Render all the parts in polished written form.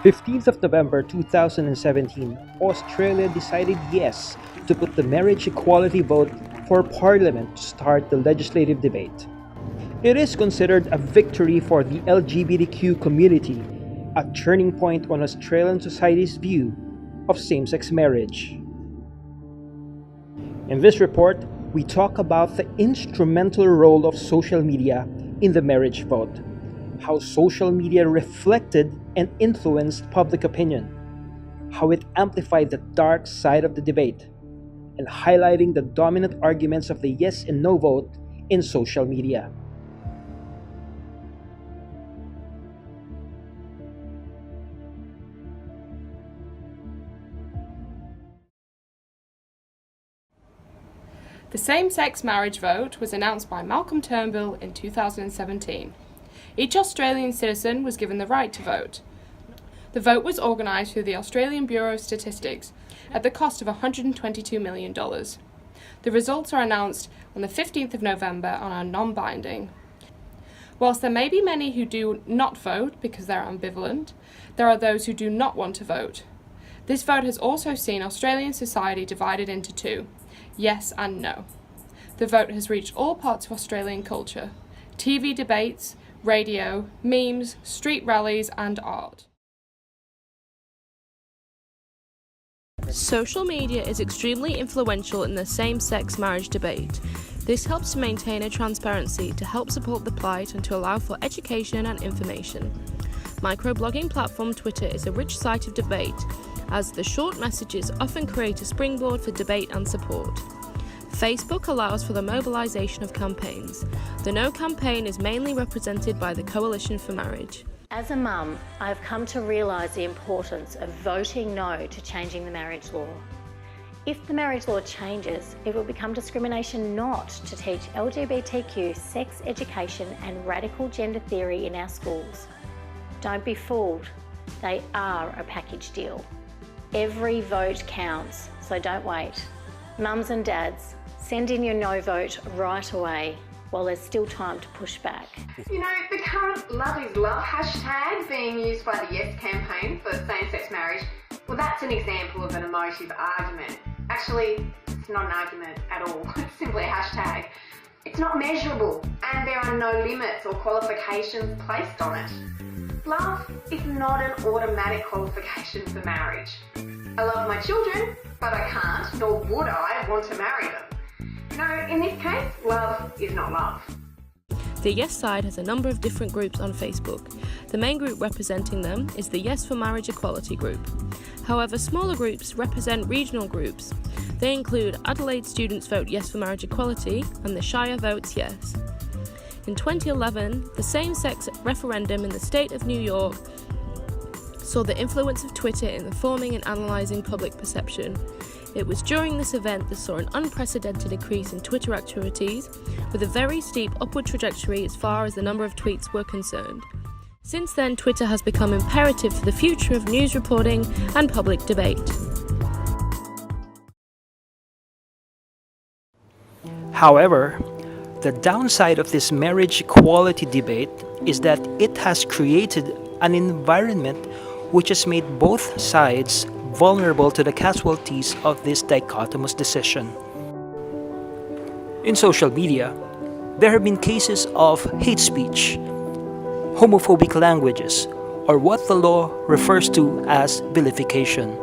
15th of November 2017, Australia decided yes to put the marriage equality vote for Parliament to start the legislative debate. It is considered a victory for the LGBTQ community, a turning point on Australian society's view of same-sex marriage. In this report, we talk about the instrumental role of social media in the marriage vote, how social media reflected and influenced public opinion, how it amplified the dark side of the debate, and highlighting the dominant arguments of the yes and no vote in social media. The same-sex marriage vote was announced by Malcolm Turnbull in 2017. Each Australian citizen was given the right to vote. The vote was organised through the Australian Bureau of Statistics at the cost of $122 million. The results are announced on the 15th of November and are non-binding. Whilst there may be many who do not vote because they're ambivalent, there are those who do not want to vote. This vote has also seen Australian society divided into two, yes and no. The vote has reached all parts of Australian culture: TV debates, radio, memes, street rallies and art. Social media is extremely influential in the same-sex marriage debate. This helps to maintain a transparency to help support the plight and to allow for education and information. Microblogging platform Twitter is a rich site of debate, as the short messages often create a springboard for debate and support. Facebook allows for the mobilisation of campaigns. The No campaign is mainly represented by the Coalition for Marriage. As a mum, I've come to realise the importance of voting no to changing the marriage law. If the marriage law changes, it will become discrimination not to teach LGBTQ sex education and radical gender theory in our schools. Don't be fooled, they are a package deal. Every vote counts, so don't wait. Mums and dads, send in your no vote right away while there's still time to push back. You know, the current Love is Love hashtag being used by the Yes campaign for same-sex marriage, well, that's an example of an emotive argument. Actually, it's not an argument at all. It's simply a hashtag. It's not measurable, and there are no limits or qualifications placed on it. Love is not an automatic qualification for marriage. I love my children, but I can't, nor would I, want to marry them. You know, in this case, love is not love. The Yes side has a number of different groups on Facebook. The main group representing them is the Yes for Marriage Equality group. However, smaller groups represent regional groups. They include Adelaide Students Vote Yes for Marriage Equality and the Shire Votes Yes. In 2011, the same-sex referendum in the state of New York saw the influence of Twitter in the forming and analysing public perception. It was during this event that saw an unprecedented increase in Twitter activities, with a very steep upward trajectory as far as the number of tweets were concerned. Since then, Twitter has become imperative for the future of news reporting and public debate. However, the downside of this marriage equality debate is that it has created an environment which has made both sides vulnerable to the casualties of this dichotomous decision. In social media, there have been cases of hate speech, homophobic languages, or what the law refers to as vilification.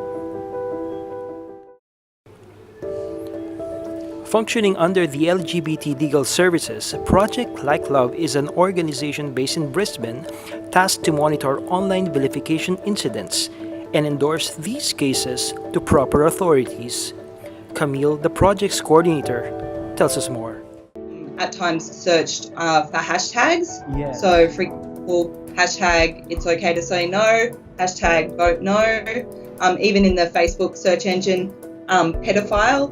Functioning under the LGBT Legal Services, Project Like Love is an organization based in Brisbane tasked to monitor online vilification incidents and endorse these cases to proper authorities. Camille, the project's coordinator, tells us more. At times searched for hashtags. Yes. So, for example, hashtag it's okay to say no, hashtag vote no. Even in the Facebook search engine, pedophile,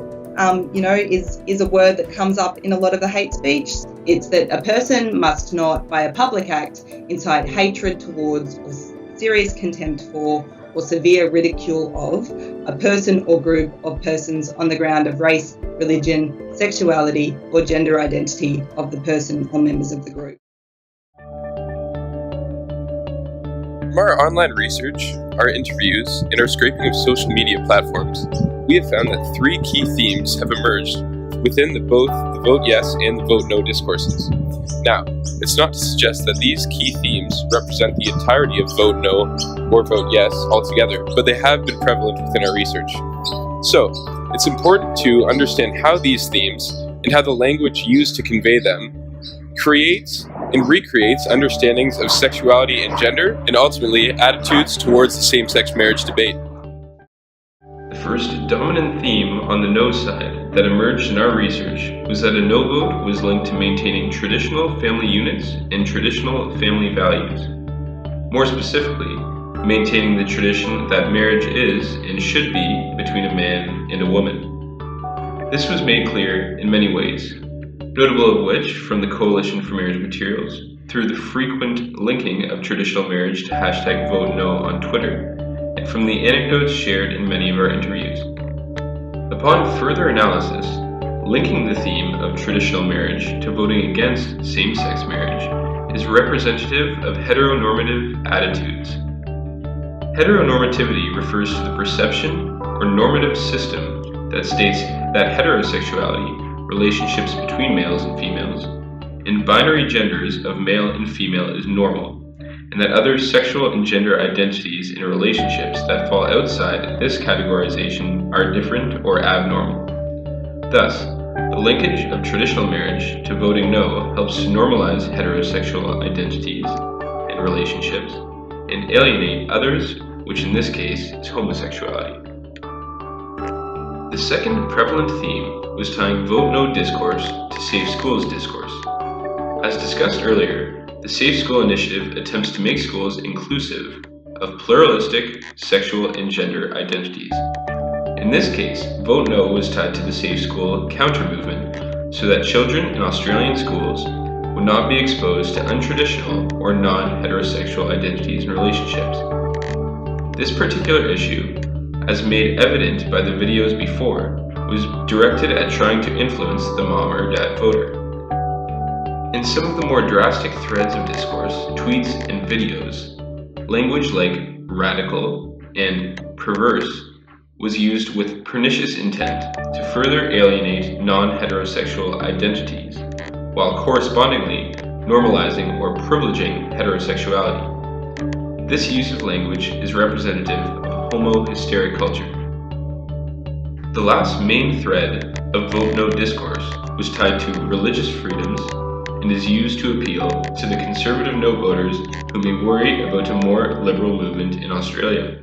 is a word that comes up in a lot of the hate speech. It's that a person must not, by a public act, incite hatred towards or serious contempt for or severe ridicule of a person or group of persons on the ground of race, religion, sexuality, or gender identity of the person or members of the group. From our online research, our interviews, and our scraping of social media platforms, we have found that 3 key themes have emerged within both the vote yes and the vote no discourses. Now, it's not to suggest that these key themes represent the entirety of vote no or vote yes altogether, but they have been prevalent within our research. So, it's important to understand how these themes and how the language used to convey them creates and recreates understandings of sexuality and gender, and ultimately attitudes towards the same-sex marriage debate. The first dominant theme on the no side that emerged in our research was that a no vote was linked to maintaining traditional family units and traditional family values. More specifically, maintaining the tradition that marriage is and should be between a man and a woman. This was made clear in many ways, notable of which from the Coalition for Marriage Materials, through the frequent linking of traditional marriage to #VoteNo on Twitter, and from the anecdotes shared in many of our interviews. Upon further analysis, linking the theme of traditional marriage to voting against same-sex marriage is representative of heteronormative attitudes. Heteronormativity refers to the perception or normative system that states that heterosexuality, relationships between males and females, and binary genders of male and female is normal, and that other sexual and gender identities in relationships that fall outside this categorization are different or abnormal. Thus, the linkage of traditional marriage to voting no helps to normalize heterosexual identities and relationships, and alienate others, which in this case is homosexuality. The second prevalent theme was tying vote no discourse to safe schools discourse. As discussed earlier, the Safe School Initiative attempts to make schools inclusive of pluralistic sexual and gender identities. In this case, vote no was tied to the Safe School counter movement so that children in Australian schools would not be exposed to untraditional or non-heterosexual identities and relationships. This particular issue, as made evident by the videos before, was directed at trying to influence the mom or dad voter. In some of the more drastic threads of discourse, tweets, and videos, language like radical and perverse was used with pernicious intent to further alienate non-heterosexual identities, while correspondingly normalizing or privileging heterosexuality. This use of language is representative of homo-hysteric culture. The last main thread of vote no discourse was tied to religious freedoms and is used to appeal to the conservative no voters who may worry about a more liberal movement in Australia.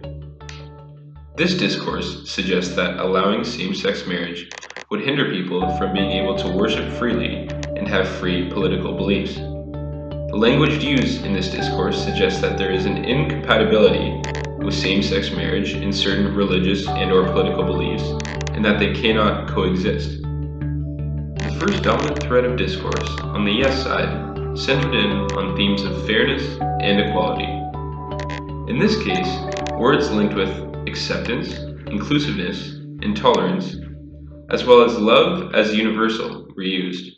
This discourse suggests that allowing same-sex marriage would hinder people from being able to worship freely and have free political beliefs. The language used in this discourse suggests that there is an incompatibility with same-sex marriage in certain religious and/or political beliefs, and that they cannot coexist. The first dominant thread of discourse on the yes side centered in on themes of fairness and equality. In this case, words linked with acceptance, inclusiveness, and tolerance, as well as love as universal, were used.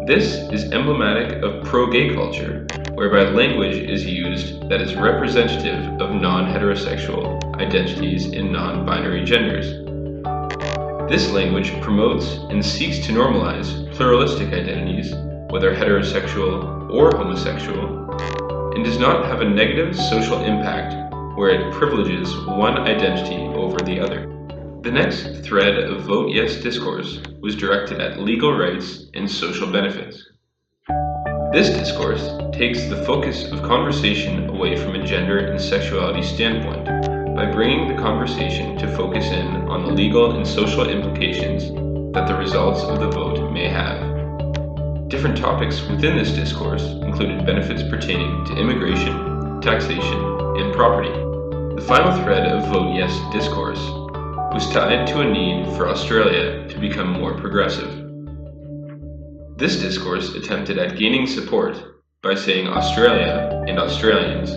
This is emblematic of pro-gay culture, whereby language is used that is representative of non-heterosexual identities and non-binary genders. This language promotes and seeks to normalize pluralistic identities, whether heterosexual or homosexual, and does not have a negative social impact where it privileges one identity over the other. The next thread of vote yes discourse was directed at legal rights and social benefits. This discourse takes the focus of conversation away from a gender and sexuality standpoint by bringing the conversation to focus in on the legal and social implications that the results of the vote may have. Different topics within this discourse included benefits pertaining to immigration, taxation, and property. The final thread of vote yes discourse was tied to a need for Australia to become more progressive. This discourse attempted at gaining support by saying Australia and Australians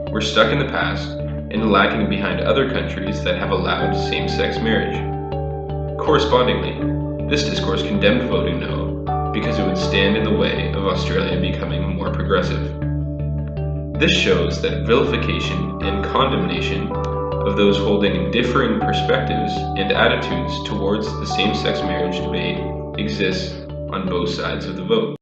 were stuck in the past and lagging behind other countries that have allowed same-sex marriage. Correspondingly, this discourse condemned voting no because it would stand in the way of Australia becoming more progressive. This shows that vilification and condemnation of those holding differing perspectives and attitudes towards the same-sex marriage debate exists on both sides of the vote.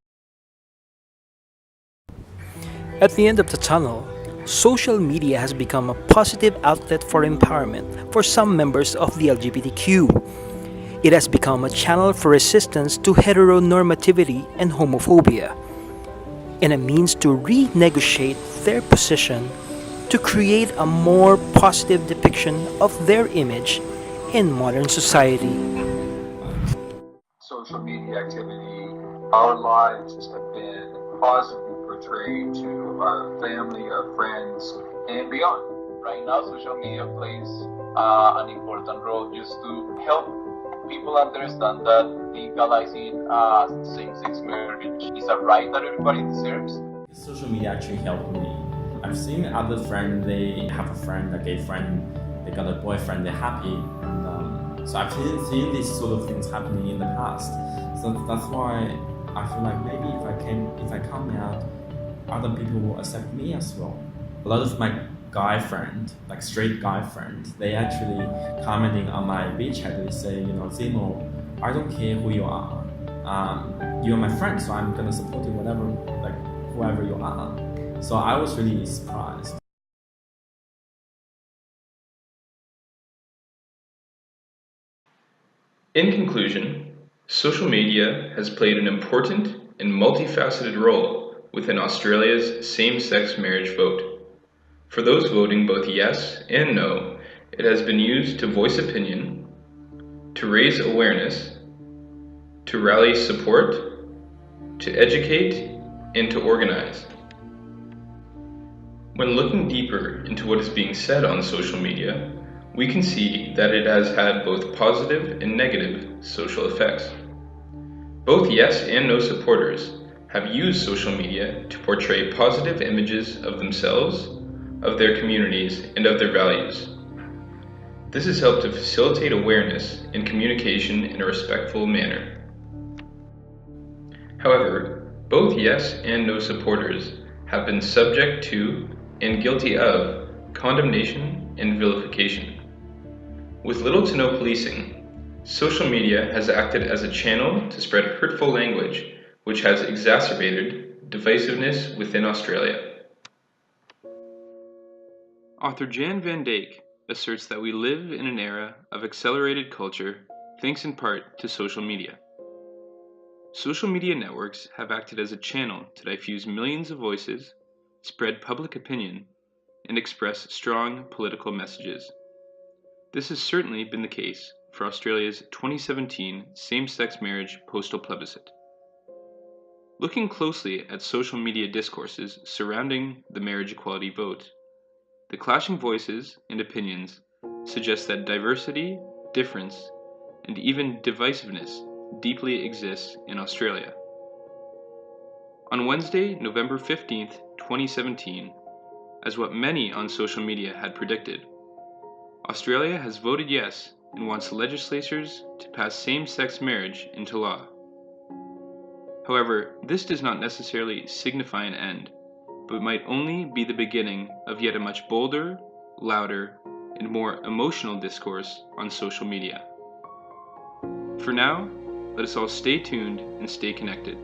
At the end of the tunnel, social media has become a positive outlet for empowerment for some members of the LGBTQ. It has become a channel for resistance to heteronormativity and homophobia, and a means to renegotiate their position to create a more positive depiction of their image in modern society. Social media activity, our lives have been positively portrayed to our family, our friends, and beyond. Right now, social media plays an important role just to help people understand that legalizing same-sex marriage is a right that everybody deserves. Social media actually helped me. I've seen other friends, they have a friend, a gay friend, they got a boyfriend, they're happy. And so I've seen these sort of things happening in the past. So that's why I feel like maybe if I come out, other people will accept me as well. A lot of my guy friend, like straight guy friends, they actually commenting on my WeChat. They say, Zemo, I don't care who you are. You're my friend, so I'm gonna support you whoever you are. So I was really surprised. In conclusion, social media has played an important and multifaceted role within Australia's same-sex marriage vote. For those voting both yes and no, it has been used to voice opinion, to raise awareness, to rally support, to educate, and to organize. When looking deeper into what is being said on social media, we can see that it has had both positive and negative social effects. Both yes and no supporters have used social media to portray positive images of themselves, of their communities, and of their values. This has helped to facilitate awareness and communication in a respectful manner. However, both yes and no supporters have been subject to and guilty of condemnation and vilification. With little to no policing, social media has acted as a channel to spread hurtful language, which has exacerbated divisiveness within Australia. Author Jan van Dijk asserts that we live in an era of accelerated culture thanks in part to social media. Social media networks have acted as a channel to diffuse millions of voices, spread public opinion, and express strong political messages. This has certainly been the case for Australia's 2017 same-sex marriage postal plebiscite. Looking closely at social media discourses surrounding the marriage equality vote, the clashing voices and opinions suggest that diversity, difference, and even divisiveness deeply exists in Australia. On Wednesday, November 15th, 2017, as what many on social media had predicted, Australia has voted yes and wants legislatures to pass same-sex marriage into law. However, this does not necessarily signify an end, but might only be the beginning of yet a much bolder, louder, and more emotional discourse on social media. For now, let us all stay tuned and stay connected.